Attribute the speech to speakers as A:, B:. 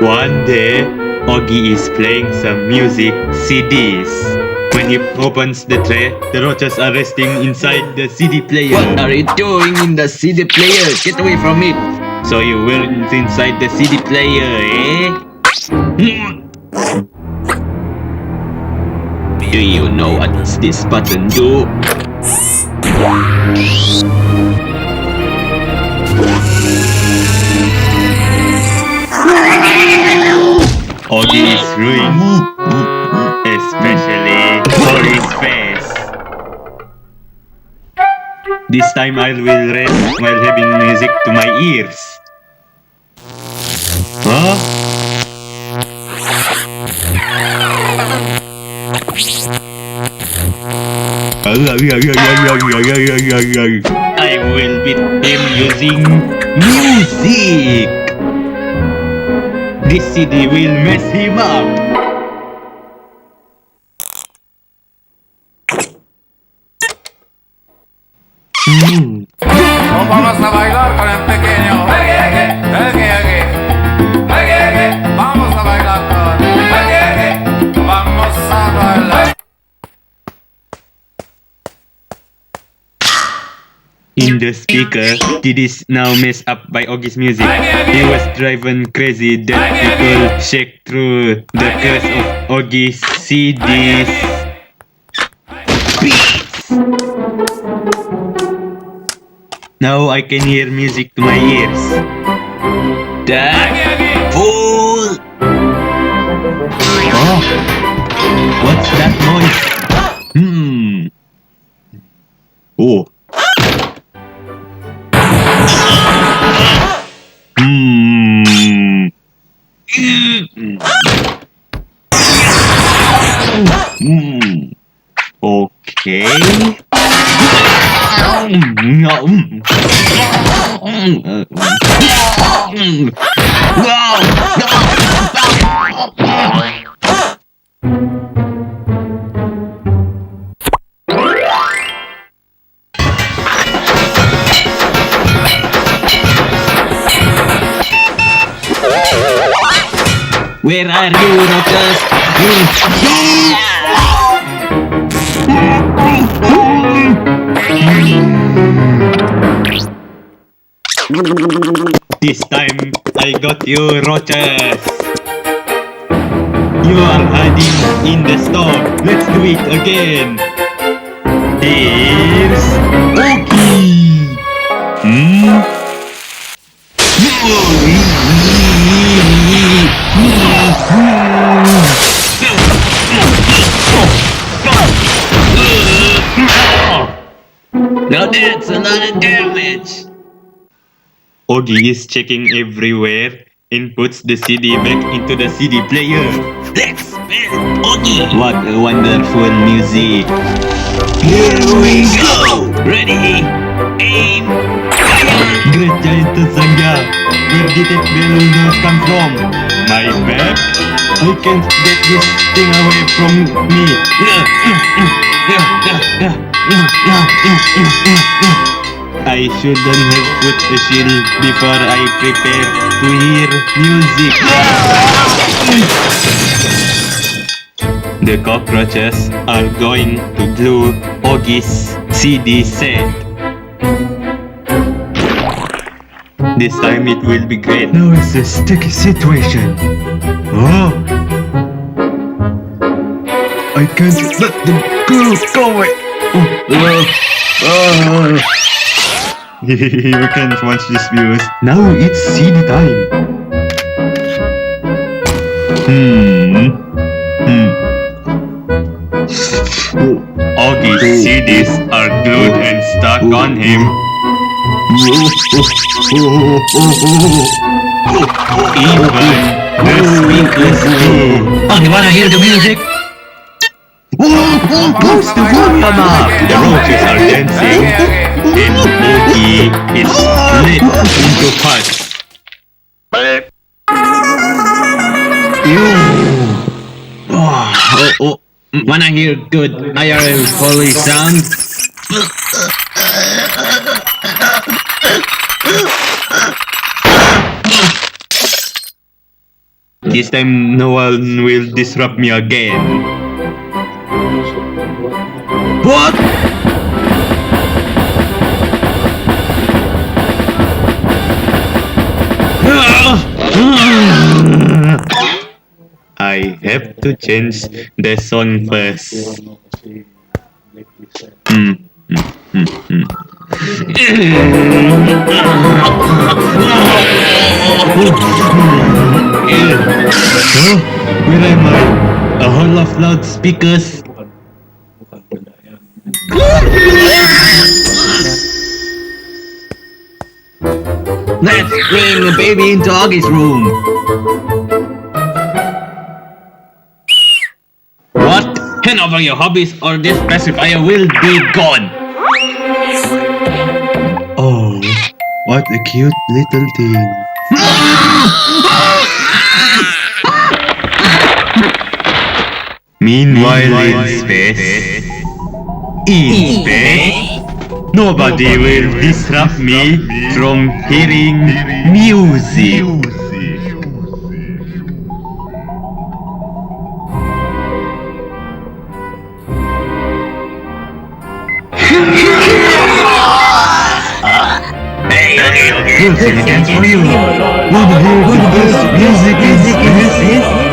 A: One day, Augie is playing some music CDs. When he opens the tray, the roaches are resting inside the CD player.
B: What are you doing in the CD player? Get away from it!
A: So you weren't inside the CD player, eh?
B: Do you know what this button do?
A: Augie is ruined, especially for his face. This time I will rest while having music to my ears. Huh? I will beat him using music. This CD will mess him up.
C: Nos vamos a bailar con el pequeño. Vamos a bailar con vamos a bailar.
A: In the speaker, it is now messed up by Augie's music. He was driven crazy that people shake through the curse of Augie's CDs. Now I can hear music to my ears.
B: That fool!
A: Oh, what's that noise? Oh. Okay.
B: Where are you, roaches?
A: This time I got you, roaches. You are hiding in the store. Let's do it again. Here's Augie.
B: Now that's another damage.
A: Augie is checking everywhere and puts the CD back into the CD player.
B: Let's spin Augie.
A: What a wonderful music.
B: Here we go. Ready? Aim. Fire.
A: Great giant Sangha. Where did that balloon come from? My back? I can't get this thing away from me. I shouldn't have put a shield before I prepare to hear music. The cockroaches are going to glue Augie's CD set. This time it will be great. Now it's a sticky situation. Oh! I can't let them go away. We can't watch this views. Now it's CD time. Augie's CDs are glued and stuck on him. Even the speakers do.
B: Oh, you wanna hear the music?
A: Who's the volume up? The roaches are dancing, and Augie is split into parts.
B: Wanna hear good IRL Foley sound?
A: This time, no one will disrupt me again.
B: What?
A: I have to change the song first. Huh? Where am I? A hall of loudspeakers.
B: Let's bring the baby into Augie's room.
A: What? Hand over your hobbies or this pacifier will be gone. Oh, what a cute little thing. Meanwhile in space, nobody will disrupt me from hearing music. Music dance for you. Wanna hear the best music in space?